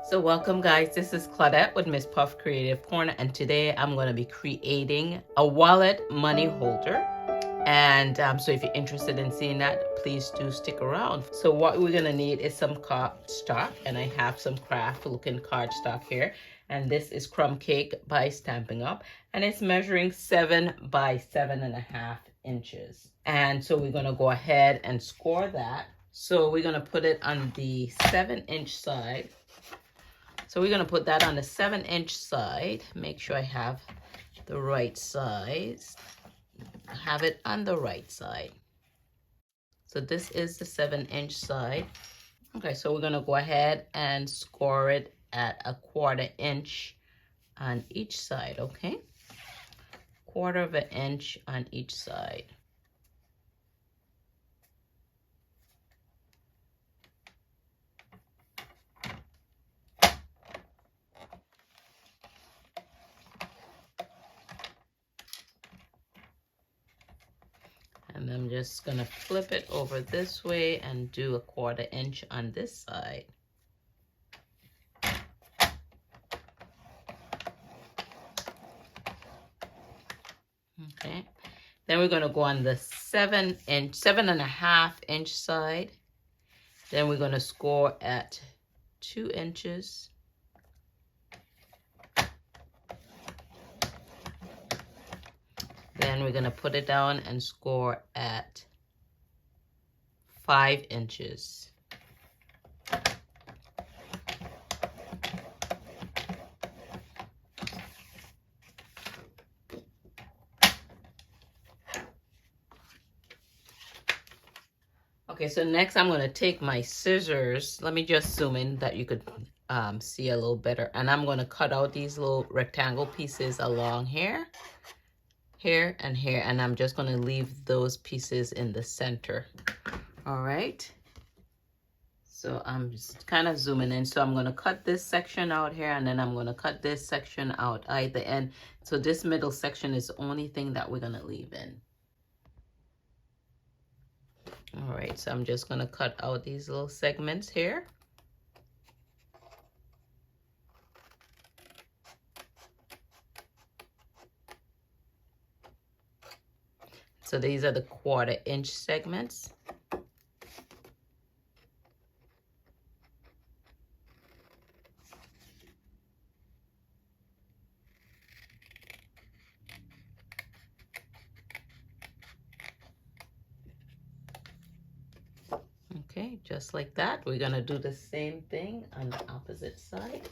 So welcome guys, this is Claudette with Miss Puff Creative Corner, and today I'm going to be creating a wallet money holder. And so if you're interested in seeing that, please do stick around. So what we're going to need is some cardstock, and I have some craft looking cardstock here. And this is Crumb Cake by Stampin' Up, and it's measuring 7 by 7.5 inches. And so we're going to go ahead and score that. So we're going to put it on the 7-inch side. So we're going to put that on the 7-inch side. Make sure I have the right size. Have it on the right side. So this is the 7-inch side. Okay, so we're going to go ahead and score it at a 1/4 inch on each side, okay? 1/4 inch on each side. And I'm just gonna flip it over this way and do a 1/4 inch on this side. Okay, then we're gonna go on the 7.5 inch side. Then we're gonna score at 2 inches. Then we're going to put it down and score at 5 inches. Okay, so next I'm going to take my scissors. Let me just zoom in that you could see a little better. And I'm going to cut out these little rectangle pieces along here. Here and here, and I'm just going to leave those pieces in the center. All right, so I'm just kind of zooming in. So I'm going to cut this section out here, and then I'm going to cut this section out at the end. So this middle section is the only thing that we're going to leave in. All right, so I'm just going to cut out these little segments here. So these are the 1/4 inch segments. Okay, just like that. We're gonna do the same thing on the opposite side.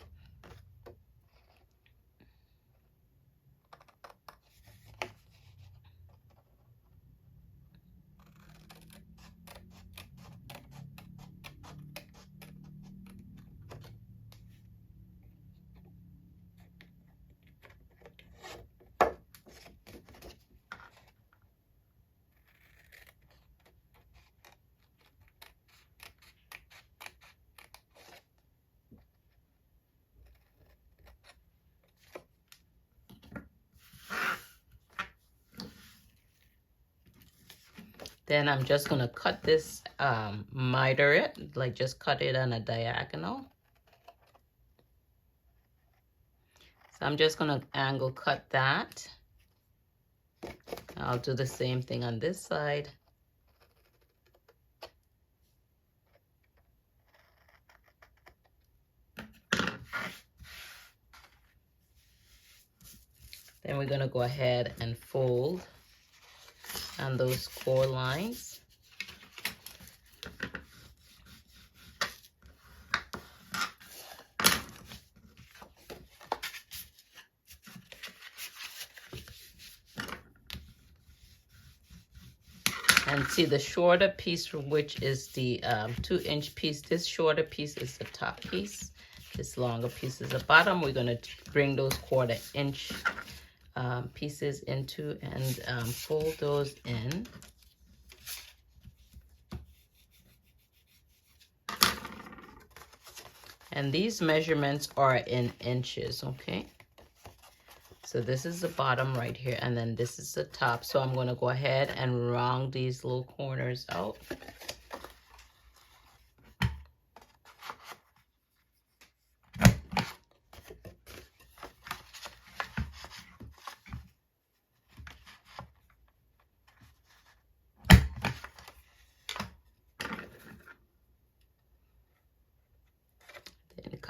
Then I'm just gonna cut this, miter it, like just cut it on a diagonal. So I'm just gonna angle cut that. I'll do the same thing on this side. Then we're gonna go ahead and fold on those core lines. And see the shorter piece, which is the 2-inch piece, this shorter piece is the top piece. This longer piece is the bottom. We're gonna bring those 1/4 inch pieces into and fold those in. And these measurements are in inches, okay? So this is the bottom right here, and then this is the top. So I'm gonna go ahead and round these little corners out.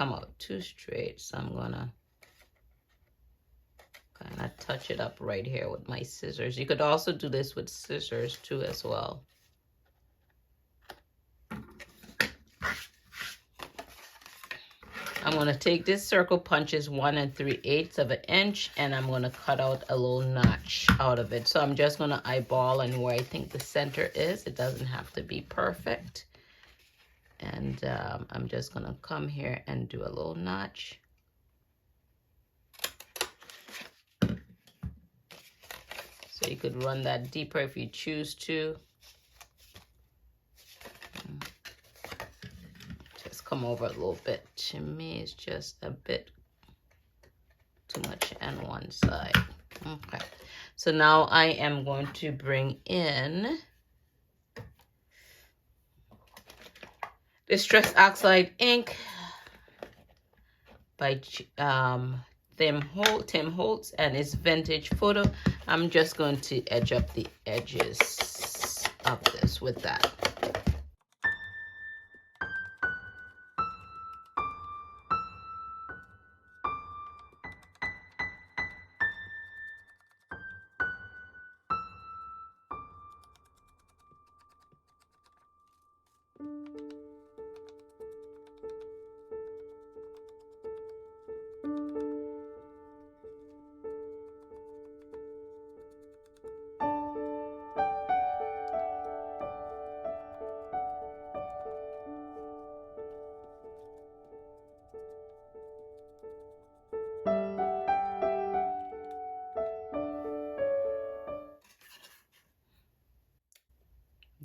come out too straight, so I'm gonna kind of touch it up right here with my scissors. You could also do this with scissors too as well. I'm going to take this circle punches 1 3/8 of an inch, and I'm going to cut out a little notch out of it. So I'm just going to eyeball and where I think the center is. It doesn't have to be perfect. And I'm just going to come here and do a little notch. So you could run that deeper if you choose to. Just come over a little bit. To me, it's just a bit too much on one side. Okay. So now I am going to bring in Distress Oxide ink by Tim Holtz, and it's vintage photo. I'm just going to edge up the edges of this with that.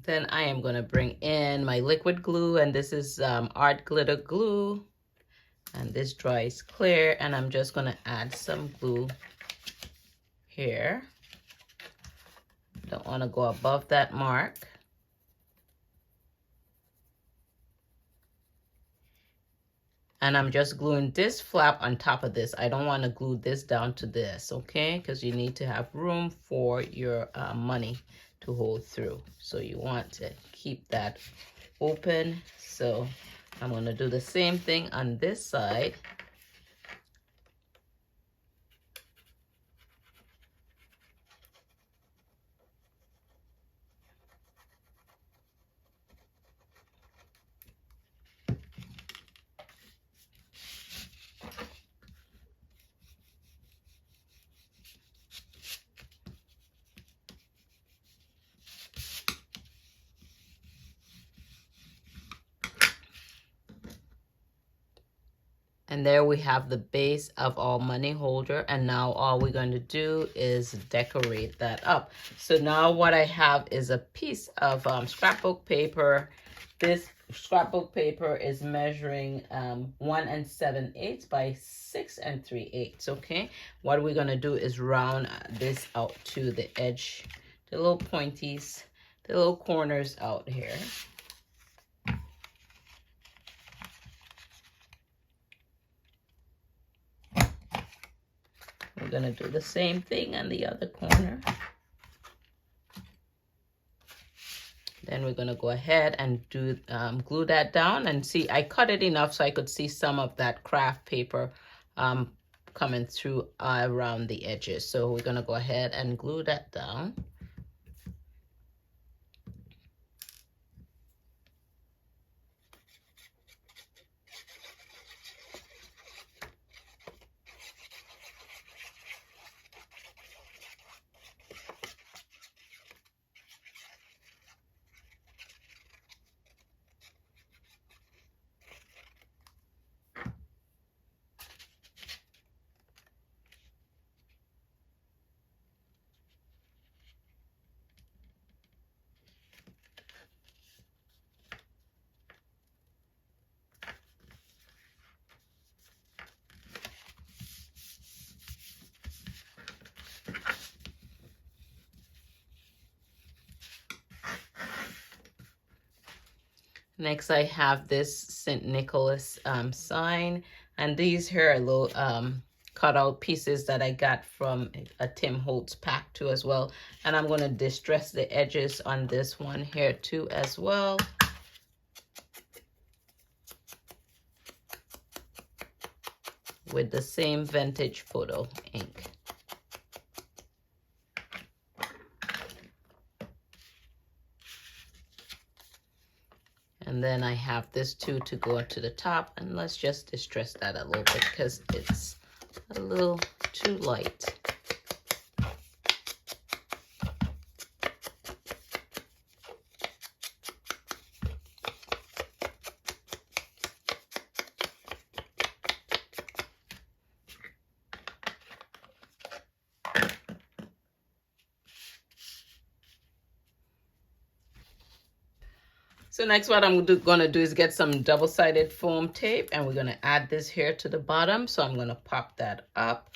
Then I am going to bring in my liquid glue, and this is art glitter glue, and this dries clear, and I'm just going to add some glue here. Don't want to go above that mark. And I'm just gluing this flap on top of this. I don't want to glue this down to this, okay? Because you need to have room for your money to hold through. So you want to keep that open. So I'm going to do the same thing on this side. And there we have the base of our money holder. And now all we're going to do is decorate that up. So now what I have is a piece of scrapbook paper. This scrapbook paper is measuring 1 7/8 by 6 3/8. Okay. What we're going to do is round this out to the edge, the little pointies, the little corners out here. We're going to do the same thing on the other corner. Then we're going to go ahead and do glue that down, and see, I cut it enough so I could see some of that craft paper coming through around the edges. So we're going to go ahead and glue that down. Next, I have this St. Nicholas sign, and these here are little cutout pieces that I got from a Tim Holtz pack too as well. And I'm going to distress the edges on this one here too as well. with the same vintage photo ink. And then I have this too to go to the top, and let's just distress that a little bit because it's a little too light. So next what I'm gonna do is get some double-sided foam tape, and we're gonna add this here to the bottom. So I'm gonna pop that up.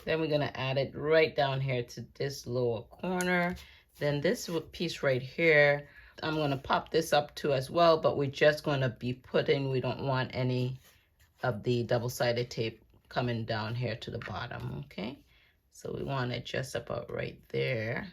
Then we're gonna add it right down here to this lower corner. Then this piece right here, I'm gonna pop this up too as well, but we're just gonna be putting, we don't want any of the double-sided tape coming down here to the bottom, okay? So we want it just about right there.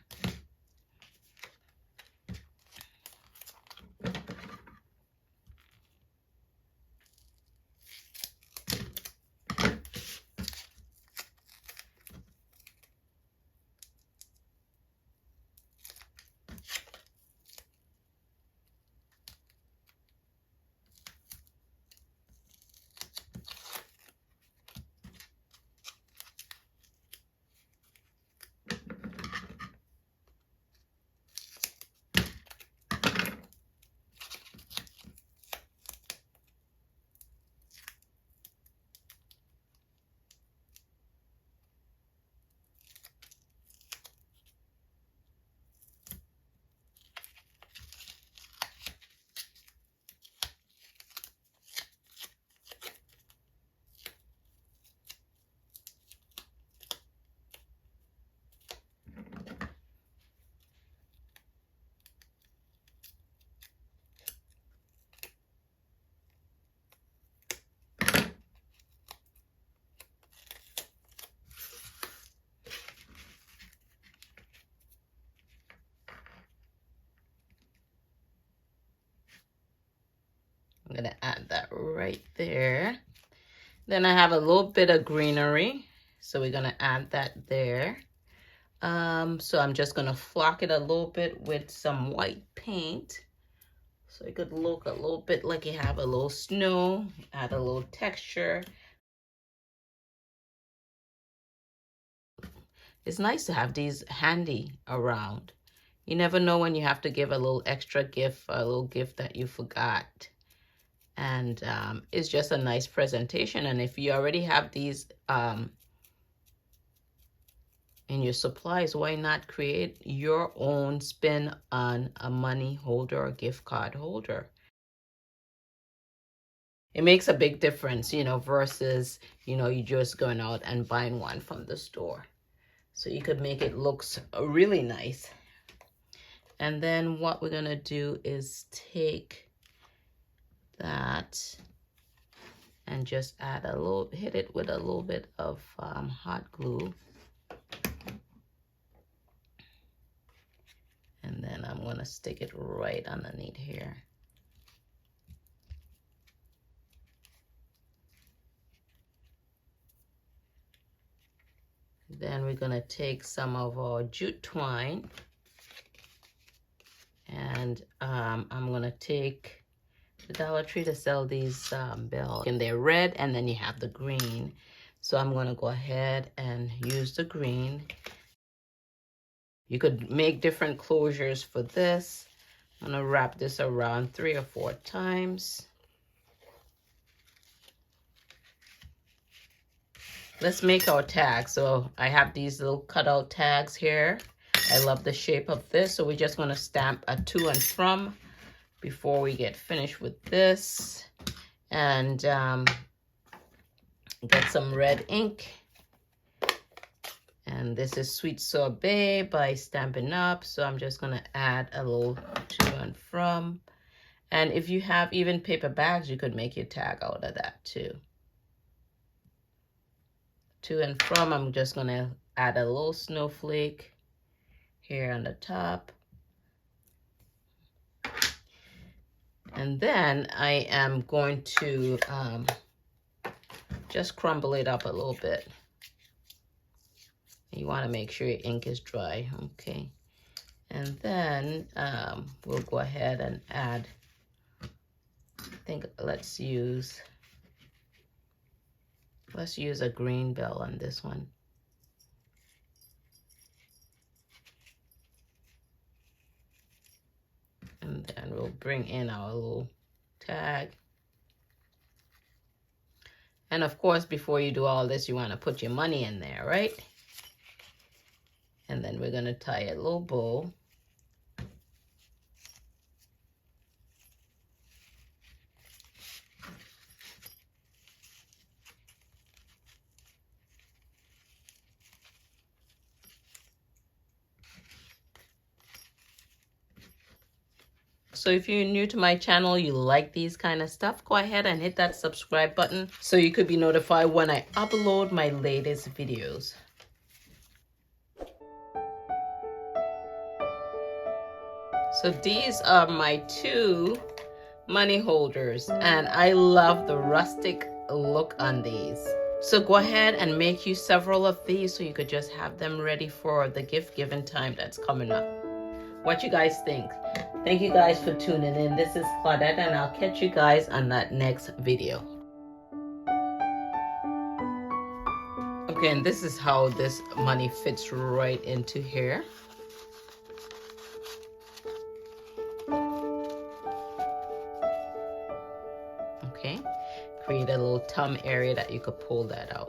I'm gonna add that right there. Then I have a little bit of greenery, so we're gonna add that there. So I'm just gonna flock it a little bit with some white paint, so it could look a little bit like you have a little snow, add a little texture. It's nice to have these handy around. You never know when you have to give a little extra gift, a little gift that you forgot. And it's just a nice presentation. And if you already have these in your supplies, why not create your own spin on a money holder or gift card holder? It makes a big difference, you know, versus, you know, you just going out and buying one from the store. So you could make it look really nice. And then what we're gonna do is take that and just add a little, hit it with a little bit of hot glue. And then I'm gonna stick it right underneath here. Then we're gonna take some of our jute twine, and I'm gonna take the Dollar Tree to sell these bells, and they're red, and then you have the green. So I'm gonna go ahead and use the green. You could make different closures for this. I'm gonna wrap this around 3 or 4 times. Let's make our tags. So I have these little cutout tags here. I love the shape of this. So we're just going to stamp a to and from before we get finished with this. And get some red ink. And this is Sweet Sorbet by Stampin' Up. So I'm just going to add a little to and from. And if you have even paper bags, you could make your tag out of that too. To and from, I'm just going to add a little snowflake here on the top. And then I am going to just crumble it up a little bit. You want to make sure your ink is dry, okay? And then we'll go ahead and add, I think let's use a green bell on this one. And then we'll bring in our little tag. And of course, before you do all this, you want to put your money in there, right? And then we're going to tie a little bow. So if you're new to my channel, you like these kind of stuff, go ahead and hit that subscribe button so you could be notified when I upload my latest videos. So these are my 2 money holders, and I love the rustic look on these. So go ahead and make you several of these so you could just have them ready for the gift giving time that's coming up. What you guys think? Thank you guys for tuning in. This is Claudette, and I'll catch you guys on that next video. Okay, and this is how this money fits right into here. Okay, create a little thumb area that you could pull that out.